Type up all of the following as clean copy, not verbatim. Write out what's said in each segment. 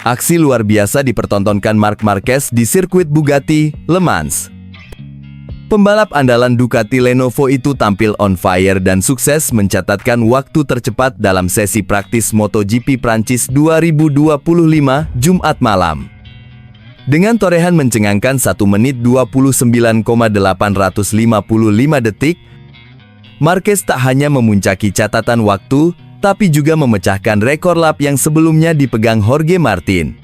Aksi luar biasa dipertontonkan Marc Marquez di sirkuit Bugatti, Le Mans. Pembalap andalan Ducati Lenovo itu tampil on fire dan sukses mencatatkan waktu tercepat dalam sesi praktis MotoGP Prancis 2025 Jumat malam. Dengan torehan mencengangkan 1 menit 29,855 detik, Marquez tak hanya memuncaki catatan waktu, tapi juga memecahkan rekor lap yang sebelumnya dipegang Jorge Martin.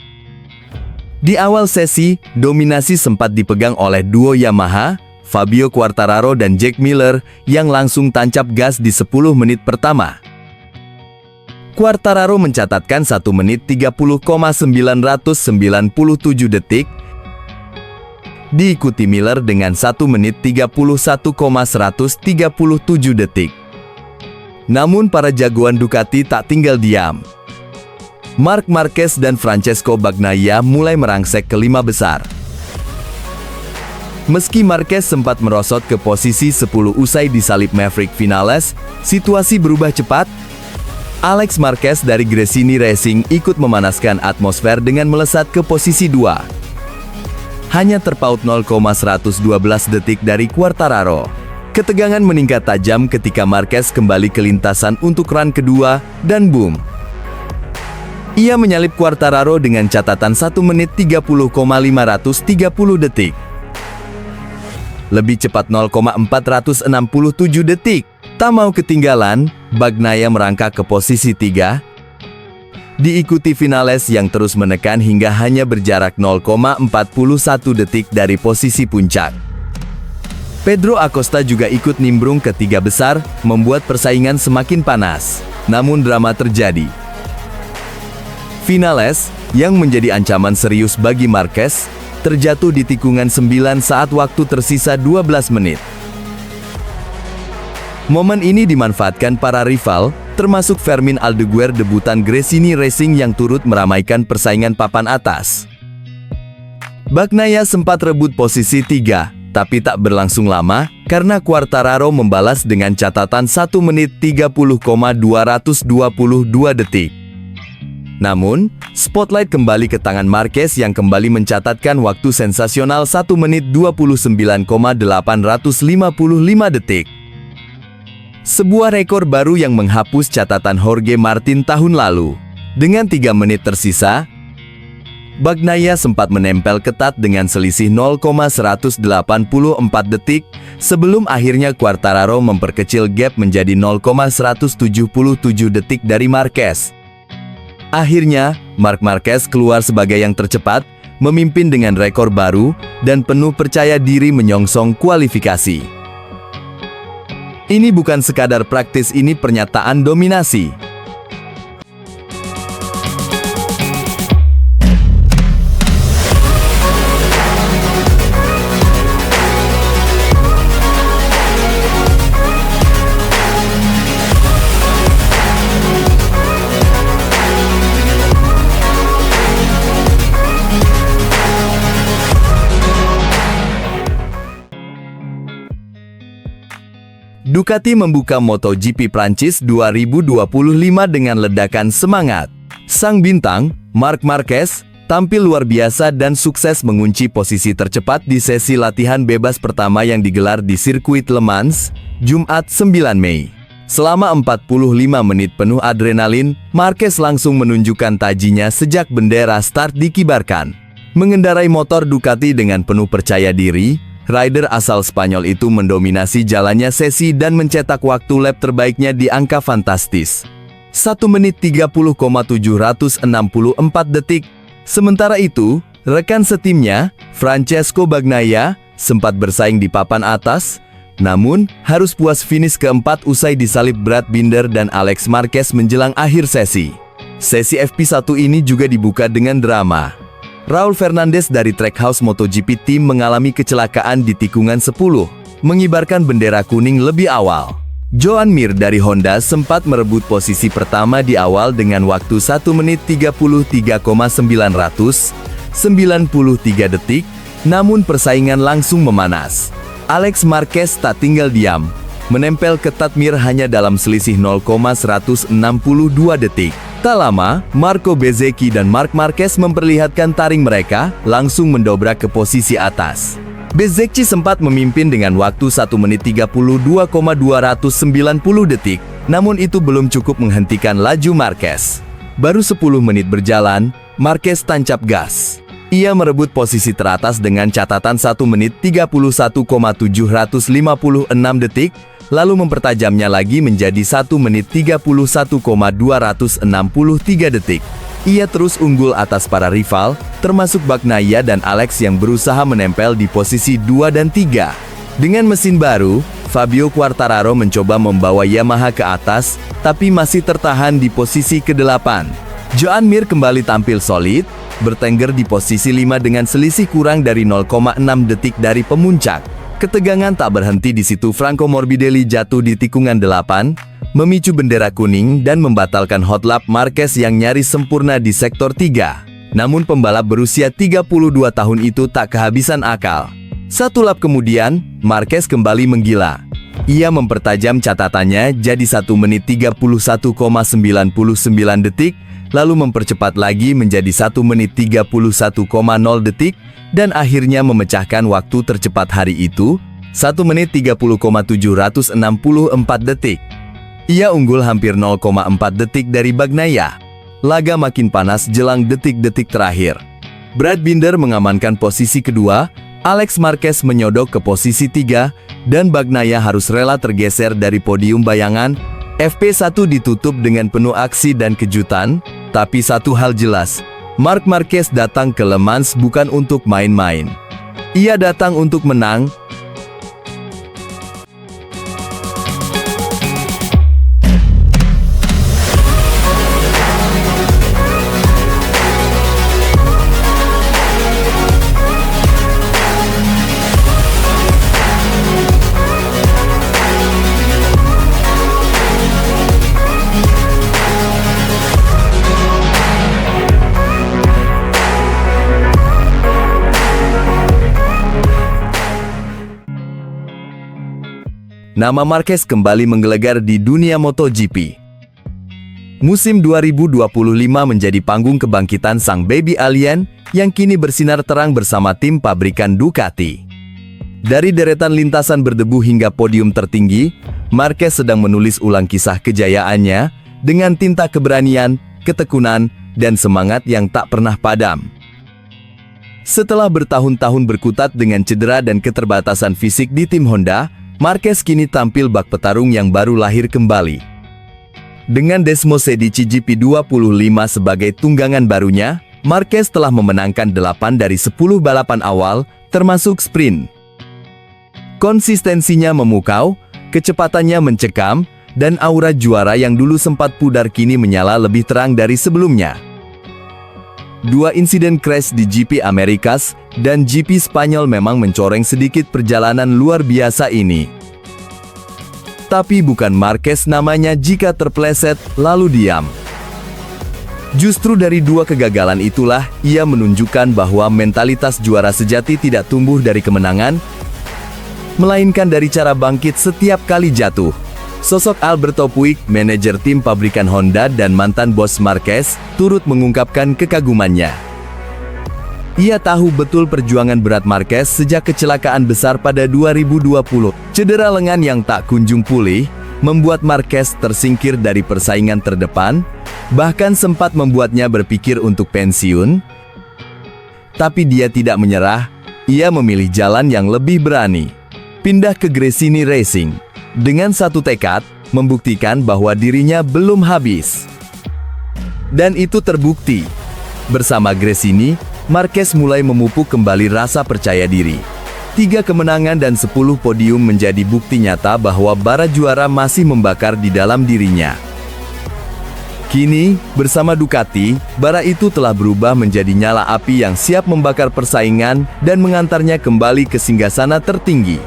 Di awal sesi, dominasi sempat dipegang oleh duo Yamaha, Fabio Quartararo dan Jack Miller, yang langsung tancap gas di 10 menit pertama. Quartararo mencatatkan 1 menit 30,997 detik, diikuti Miller dengan 1 menit 31,137 detik. Namun para jagoan Ducati tak tinggal diam. Marc Marquez dan Francesco Bagnaia mulai merangsek ke 5 besar. Meski Marquez sempat merosot ke posisi 10 usai disalip Maverick Vinales, situasi berubah cepat. Alex Marquez dari Gresini Racing ikut memanaskan atmosfer dengan melesat ke posisi 2. Hanya terpaut 0,112 detik dari Quartararo. Ketegangan meningkat tajam ketika Marquez kembali ke lintasan untuk run kedua, dan boom! Ia menyalip Quartararo dengan catatan 1 menit 30,530 detik. Lebih cepat 0,467 detik. Tak mau ketinggalan, Bagnaia merangkak ke posisi 3. Diikuti Vinales yang terus menekan hingga hanya berjarak 0,41 detik dari posisi puncak. Pedro Acosta juga ikut nimbrung ke 3 besar, membuat persaingan semakin panas. Namun drama terjadi. Vinales, yang menjadi ancaman serius bagi Marquez, terjatuh di tikungan 9 saat waktu tersisa 12 menit. Momen ini dimanfaatkan para rival, termasuk Fermin Aldeguer debutan Gresini Racing yang turut meramaikan persaingan papan atas. Bagnaia sempat rebut posisi 3. Tapi tak berlangsung lama, karena Quartararo membalas dengan catatan 1 menit 30,222 detik. Namun, spotlight kembali ke tangan Marquez yang kembali mencatatkan waktu sensasional 1 menit 29,855 detik. Sebuah rekor baru yang menghapus catatan Jorge Martin tahun lalu. Dengan 3 menit tersisa, Bagnaia sempat menempel ketat dengan selisih 0,184 detik, sebelum akhirnya Quartararo memperkecil gap menjadi 0,177 detik dari Marquez. Akhirnya, Marc Marquez keluar sebagai yang tercepat, memimpin dengan rekor baru, dan penuh percaya diri menyongsong kualifikasi. Ini bukan sekadar praktis, ini pernyataan dominasi. Ducati membuka MotoGP Prancis 2025 dengan ledakan semangat. Sang bintang, Marc Marquez, tampil luar biasa dan sukses mengunci posisi tercepat di sesi latihan bebas pertama yang digelar di sirkuit Le Mans, Jumat 9 Mei. Selama 45 menit penuh adrenalin, Marquez langsung menunjukkan tajinya sejak bendera start dikibarkan. Mengendarai motor Ducati dengan penuh percaya diri, rider asal Spanyol itu mendominasi jalannya sesi dan mencetak waktu lap terbaiknya di angka fantastis. 1 menit 30,764 detik. Sementara itu, rekan setimnya, Francesco Bagnaia, sempat bersaing di papan atas, namun harus puas finish keempat usai disalip Brad Binder dan Alex Marquez menjelang akhir sesi. Sesi FP1 ini juga dibuka dengan drama. Raul Fernandez dari Trackhouse MotoGP Team mengalami kecelakaan di tikungan 10, mengibarkan bendera kuning lebih awal. Joan Mir dari Honda sempat merebut posisi pertama di awal dengan waktu 1 menit 33,993 detik, namun persaingan langsung memanas. Alex Marquez tak tinggal diam, menempel ketat Mir hanya dalam selisih 0,162 detik. Tak lama, Marco Bezzecchi dan Marc Marquez memperlihatkan taring mereka, langsung mendobrak ke posisi atas. Bezzecchi sempat memimpin dengan waktu 1 menit 32,290 detik, namun itu belum cukup menghentikan laju Marquez. Baru 10 menit berjalan, Marquez tancap gas. Ia merebut posisi teratas dengan catatan 1 menit 31,756 detik, lalu mempertajamnya lagi menjadi 1 menit 31,263 detik. Ia terus unggul atas para rival, termasuk Bagnaia dan Alex yang berusaha menempel di posisi 2 dan 3. Dengan mesin baru, Fabio Quartararo mencoba membawa Yamaha ke atas, tapi masih tertahan di posisi ke-8. Joan Mir kembali tampil solid, bertengger di posisi 5 dengan selisih kurang dari 0,6 detik dari pemuncak. Ketegangan tak berhenti di situ. Franco Morbidelli jatuh di tikungan 8, memicu bendera kuning dan membatalkan hot lap Marquez yang nyaris sempurna di sektor 3. Namun pembalap berusia 32 tahun itu tak kehabisan akal. Satu lap kemudian, Marquez kembali menggila. Ia mempertajam catatannya jadi 1 menit 31,99 detik, lalu mempercepat lagi menjadi 1 menit 31,0 detik, dan akhirnya memecahkan waktu tercepat hari itu, 1 menit 30,764 detik. Ia unggul hampir 0,4 detik dari Bagnaia. Laga makin panas jelang detik-detik terakhir. Brad Binder mengamankan posisi kedua, Alex Marquez menyodok ke posisi 3, dan Bagnaia harus rela tergeser dari podium bayangan. FP1 ditutup dengan penuh aksi dan kejutan, tapi satu hal jelas, Marc Marquez datang ke Le Mans bukan untuk main-main. Ia datang untuk menang. Nama Marquez kembali menggelegar di dunia MotoGP. Musim 2025 menjadi panggung kebangkitan sang baby alien yang kini bersinar terang bersama tim pabrikan Ducati. Dari deretan lintasan berdebu hingga podium tertinggi, Marquez sedang menulis ulang kisah kejayaannya dengan tinta keberanian, ketekunan, dan semangat yang tak pernah padam. Setelah bertahun-tahun berkutat dengan cedera dan keterbatasan fisik di tim Honda, Marquez kini tampil bak petarung yang baru lahir kembali. Dengan Desmosedici GP25 sebagai tunggangan barunya, Marquez telah memenangkan 8 dari 10 balapan awal, termasuk sprint. Konsistensinya memukau, kecepatannya mencekam, dan aura juara yang dulu sempat pudar kini menyala lebih terang dari sebelumnya. 2 insiden crash di GP Amerikas dan GP Spanyol memang mencoreng sedikit perjalanan luar biasa ini. Tapi bukan Marquez namanya jika terpleset lalu diam. Justru dari 2 kegagalan itulah ia menunjukkan bahwa mentalitas juara sejati tidak tumbuh dari kemenangan, melainkan dari cara bangkit setiap kali jatuh. Sosok Alberto Puig, manajer tim pabrikan Honda dan mantan bos Marquez, turut mengungkapkan kekagumannya. Ia tahu betul perjuangan berat Marquez sejak kecelakaan besar pada 2020. Cedera lengan yang tak kunjung pulih, membuat Marquez tersingkir dari persaingan terdepan, bahkan sempat membuatnya berpikir untuk pensiun. Tapi dia tidak menyerah, ia memilih jalan yang lebih berani. Pindah ke Gresini Racing. Dengan satu tekad, membuktikan bahwa dirinya belum habis. Dan itu terbukti. Bersama Gresini, Marquez mulai memupuk kembali rasa percaya diri. 3 kemenangan dan 10 podium menjadi bukti nyata bahwa bara juara masih membakar di dalam dirinya. Kini, bersama Ducati, bara itu telah berubah menjadi nyala api yang siap membakar persaingan dan mengantarnya kembali ke singgasana tertinggi.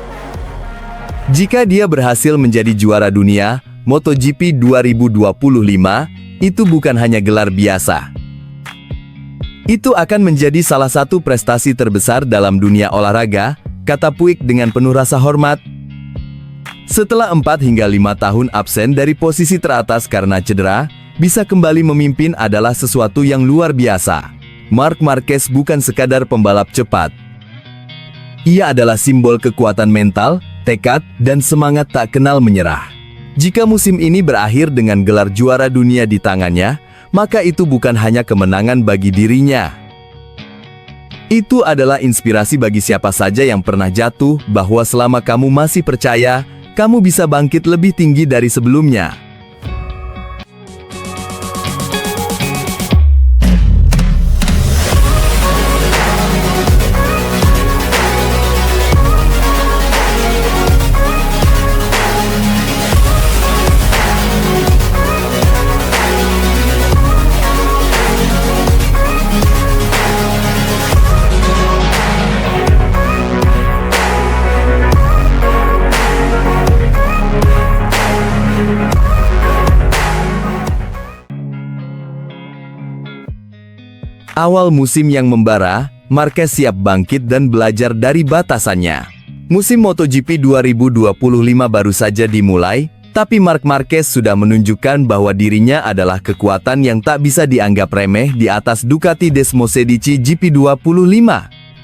Jika dia berhasil menjadi juara dunia, MotoGP 2025, itu bukan hanya gelar biasa. Itu akan menjadi salah satu prestasi terbesar dalam dunia olahraga, kata Puig dengan penuh rasa hormat. Setelah 4 hingga 5 tahun absen dari posisi teratas karena cedera, bisa kembali memimpin adalah sesuatu yang luar biasa. Marc Marquez bukan sekadar pembalap cepat. Ia adalah simbol kekuatan mental, tekad, dan semangat tak kenal menyerah. Jika musim ini berakhir dengan gelar juara dunia di tangannya, maka itu bukan hanya kemenangan bagi dirinya. Itu adalah inspirasi bagi siapa saja yang pernah jatuh, bahwa selama kamu masih percaya, kamu bisa bangkit lebih tinggi dari sebelumnya. Awal musim yang membara, Marquez siap bangkit dan belajar dari batasannya. Musim MotoGP 2025 baru saja dimulai, tapi Marc Marquez sudah menunjukkan bahwa dirinya adalah kekuatan yang tak bisa dianggap remeh di atas Ducati Desmosedici GP25.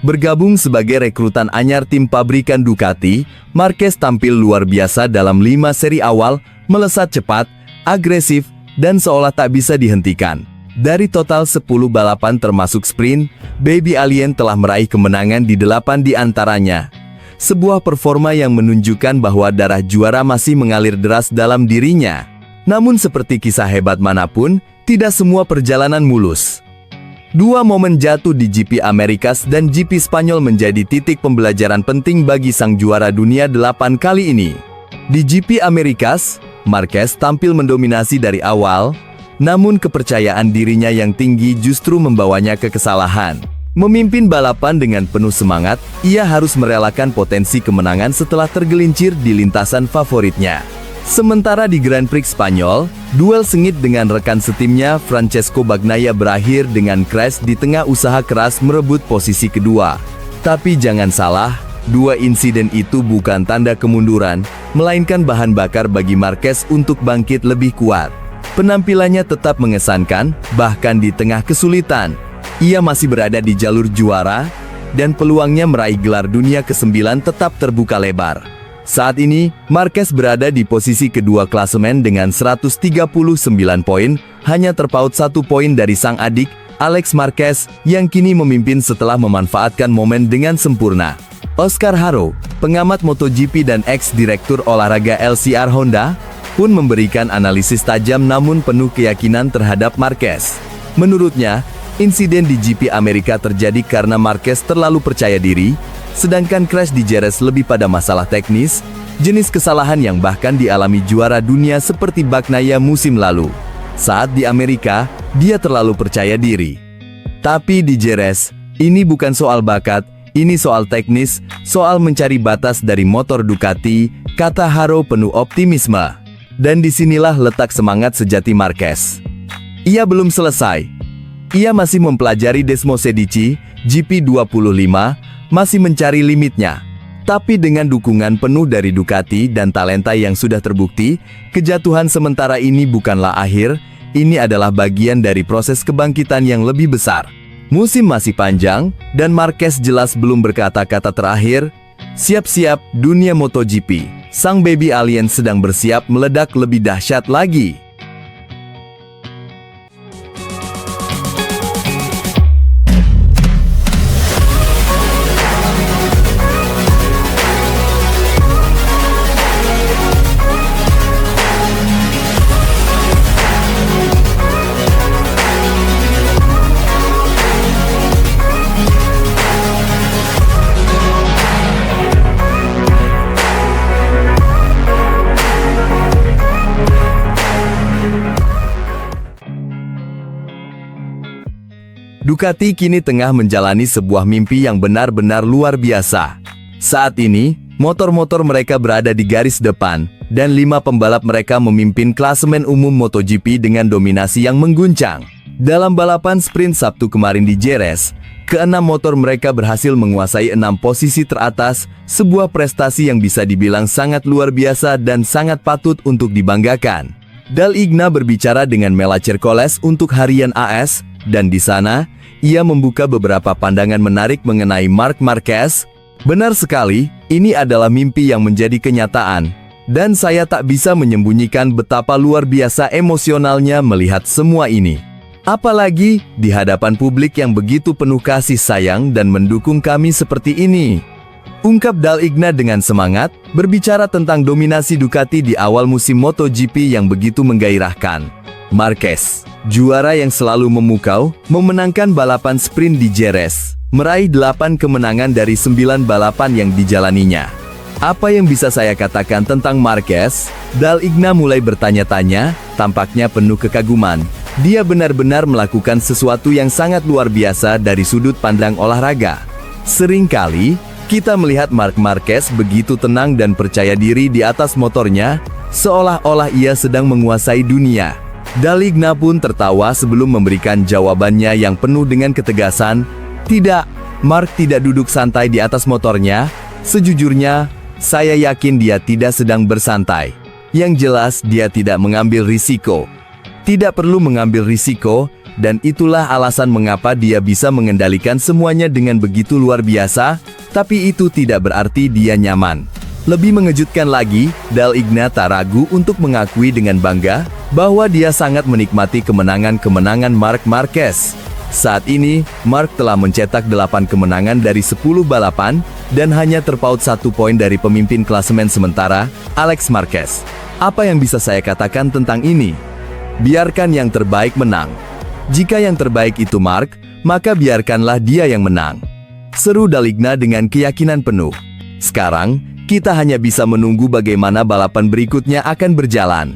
Bergabung sebagai rekrutan anyar tim pabrikan Ducati, Marquez tampil luar biasa dalam 5 seri awal, melesat cepat, agresif, dan seolah tak bisa dihentikan. Dari total 10 balapan termasuk sprint, Baby Alien telah meraih kemenangan di 8 di antaranya. Sebuah performa yang menunjukkan bahwa darah juara masih mengalir deras dalam dirinya. Namun seperti kisah hebat manapun, tidak semua perjalanan mulus. 2 momen jatuh di GP Amerikas dan GP Spanyol menjadi titik pembelajaran penting bagi sang juara dunia 8 kali ini. Di GP Amerikas, Marquez tampil mendominasi dari awal, namun kepercayaan dirinya yang tinggi justru membawanya ke kesalahan. Memimpin balapan dengan penuh semangat, ia harus merelakan potensi kemenangan setelah tergelincir di lintasan favoritnya. Sementara di Grand Prix Spanyol, duel sengit dengan rekan setimnya Francesco Bagnaia berakhir dengan crash di tengah usaha keras merebut posisi kedua. Tapi jangan salah, 2 insiden itu bukan tanda kemunduran, melainkan bahan bakar bagi Marquez untuk bangkit lebih kuat. Penampilannya tetap mengesankan, bahkan di tengah kesulitan. Ia masih berada di jalur juara, dan peluangnya meraih gelar dunia ke-9 tetap terbuka lebar. Saat ini, Marquez berada di posisi kedua klasemen dengan 139 poin, hanya terpaut 1 poin dari sang adik, Alex Marquez, yang kini memimpin setelah memanfaatkan momen dengan sempurna. Oscar Haro, pengamat MotoGP dan ex-direktur olahraga LCR Honda, pun memberikan analisis tajam namun penuh keyakinan terhadap Marquez. Menurutnya, insiden di GP Amerika terjadi karena Marquez terlalu percaya diri, sedangkan crash di Jerez lebih pada masalah teknis, jenis kesalahan yang bahkan dialami juara dunia seperti Bagnaia musim lalu. Saat di Amerika, dia terlalu percaya diri. Tapi di Jerez, ini bukan soal bakat, ini soal teknis, soal mencari batas dari motor Ducati, kata Haro penuh optimisme. Dan disinilah letak semangat sejati Marquez. Ia belum selesai. Ia masih mempelajari Desmosedici, GP25, masih mencari limitnya. Tapi dengan dukungan penuh dari Ducati dan talenta yang sudah terbukti, kejatuhan sementara ini bukanlah akhir, ini adalah bagian dari proses kebangkitan yang lebih besar. Musim masih panjang, dan Marquez jelas belum berkata-kata terakhir. Siap-siap, dunia MotoGP. Sang Baby Alien sedang bersiap meledak lebih dahsyat lagi. Ducati kini tengah menjalani sebuah mimpi yang benar-benar luar biasa. Saat ini, motor-motor mereka berada di garis depan, dan 5 pembalap mereka memimpin klasemen umum MotoGP dengan dominasi yang mengguncang. Dalam balapan sprint Sabtu kemarin di Jerez, ke-6 motor mereka berhasil menguasai 6 posisi teratas, sebuah prestasi yang bisa dibilang sangat luar biasa dan sangat patut untuk dibanggakan. Dal Igna berbicara dengan Mela Chercoles untuk harian AS, dan di sana, ia membuka beberapa pandangan menarik mengenai Marc Marquez. Benar sekali, ini adalah mimpi yang menjadi kenyataan. Dan saya tak bisa menyembunyikan betapa luar biasa emosionalnya melihat semua ini. Apalagi di hadapan publik yang begitu penuh kasih sayang dan mendukung kami seperti ini. Ungkap Dal Igna dengan semangat, berbicara tentang dominasi Ducati di awal musim MotoGP yang begitu menggairahkan. Marquez, juara yang selalu memukau, memenangkan balapan sprint di Jerez, meraih 8 kemenangan dari 9 balapan yang dijalaninya. Apa yang bisa saya katakan tentang Marquez? Dal Igna mulai bertanya-tanya, tampaknya penuh kekaguman. Dia benar-benar melakukan sesuatu yang sangat luar biasa dari sudut pandang olahraga. Seringkali, kita melihat Marc Marquez begitu tenang dan percaya diri di atas motornya, seolah-olah ia sedang menguasai dunia. Dal Igna pun tertawa sebelum memberikan jawabannya yang penuh dengan ketegasan. Tidak, Marc tidak duduk santai di atas motornya. Sejujurnya, saya yakin dia tidak sedang bersantai. Yang jelas, dia tidak mengambil risiko. Tidak perlu mengambil risiko, dan itulah alasan mengapa dia bisa mengendalikan semuanya dengan begitu luar biasa. Tapi itu tidak berarti dia nyaman. Lebih mengejutkan lagi, Dal Igna tak ragu untuk mengakui dengan bangga bahwa dia sangat menikmati kemenangan-kemenangan Marc Marquez. Saat ini, Marc telah mencetak 8 kemenangan dari 10 balapan dan hanya terpaut 1 poin dari pemimpin klasemen sementara, Alex Marquez. Apa yang bisa saya katakan tentang ini? Biarkan yang terbaik menang. Jika yang terbaik itu Marc, maka biarkanlah dia yang menang. Seru Dal Igna dengan keyakinan penuh. Sekarang, kita hanya bisa menunggu bagaimana balapan berikutnya akan berjalan.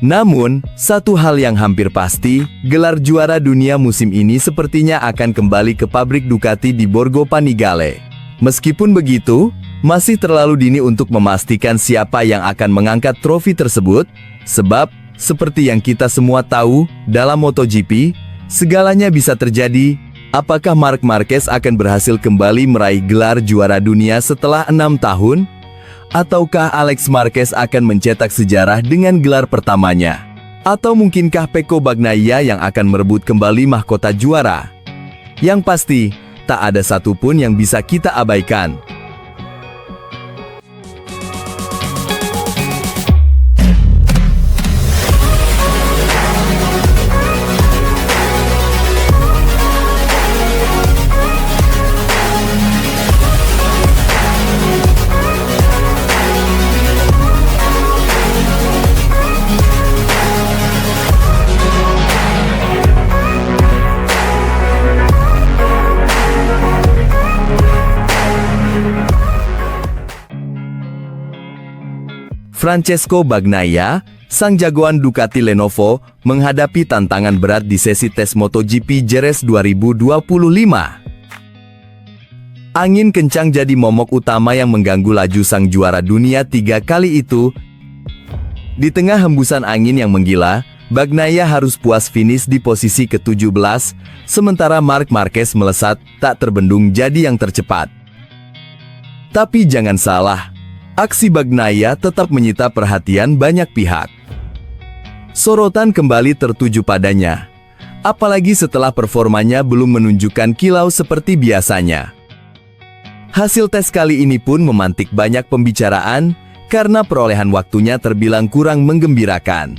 Namun, satu hal yang hampir pasti, gelar juara dunia musim ini sepertinya akan kembali ke pabrik Ducati di Borgo Panigale. Meskipun begitu, masih terlalu dini untuk memastikan siapa yang akan mengangkat trofi tersebut, sebab, seperti yang kita semua tahu, dalam MotoGP, segalanya bisa terjadi. Apakah Marc Marquez akan berhasil kembali meraih gelar juara dunia setelah 6 tahun? Ataukah Alex Marquez akan mencetak sejarah dengan gelar pertamanya? Atau mungkinkah Pecco Bagnaia yang akan merebut kembali mahkota juara? Yang pasti, tak ada satupun yang bisa kita abaikan. Francesco Bagnaia, sang jagoan Ducati Lenovo, menghadapi tantangan berat di sesi tes MotoGP Jerez 2025. Angin kencang jadi momok utama yang mengganggu laju sang juara dunia 3 kali itu. Di tengah hembusan angin yang menggila, Bagnaia harus puas finish di posisi ke-17, sementara Marc Marquez melesat, tak terbendung jadi yang tercepat. Tapi jangan salah, aksi Bagnaia tetap menyita perhatian banyak pihak. Sorotan kembali tertuju padanya, apalagi setelah performanya belum menunjukkan kilau seperti biasanya. Hasil tes kali ini pun memantik banyak pembicaraan, karena perolehan waktunya terbilang kurang menggembirakan.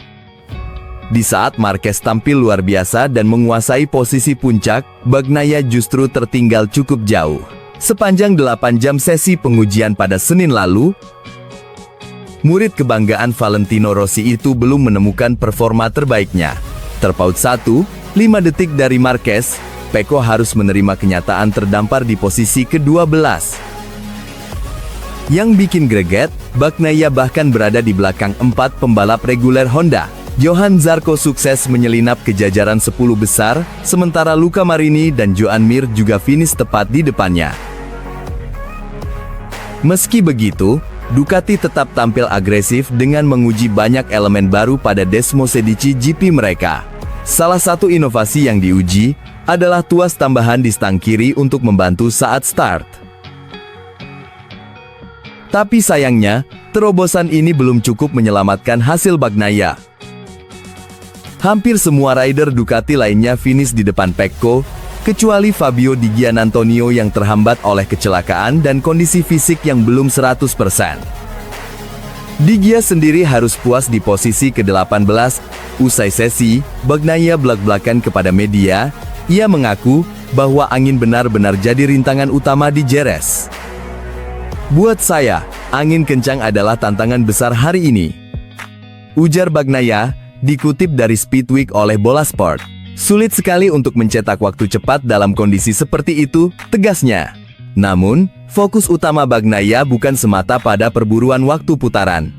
Di saat Marquez tampil luar biasa dan menguasai posisi puncak, Bagnaia justru tertinggal cukup jauh. Sepanjang 8 jam sesi pengujian pada Senin lalu, murid kebanggaan Valentino Rossi itu belum menemukan performa terbaiknya. Terpaut 1,5 detik dari Marquez, Pecco harus menerima kenyataan terdampar di posisi ke-12. Yang bikin greget, Bagnaia bahkan berada di belakang 4 pembalap reguler Honda. Johan Zarco sukses menyelinap ke jajaran 10 besar, sementara Luca Marini dan Joan Mir juga finish tepat di depannya. Meski begitu, Ducati tetap tampil agresif dengan menguji banyak elemen baru pada Desmosedici GP mereka. Salah satu inovasi yang diuji adalah tuas tambahan di stang kiri untuk membantu saat start. Tapi sayangnya, terobosan ini belum cukup menyelamatkan hasil Bagnaia. Hampir semua rider Ducati lainnya finish di depan Pecco, kecuali Fabio Di Giannantonio yang terhambat oleh kecelakaan dan kondisi fisik yang belum 100%. Di Gia sendiri harus puas di posisi ke-18. Usai sesi, Bagnaia belak-belakan kepada media. Ia mengaku bahwa angin benar-benar jadi rintangan utama di Jerez. "Buat saya, angin kencang adalah tantangan besar hari ini," ujar Bagnaia, dikutip dari Speedweek oleh Bola Sport. "Sulit sekali untuk mencetak waktu cepat dalam kondisi seperti itu," tegasnya. Namun, fokus utama Bagnaia bukan semata pada perburuan waktu putaran.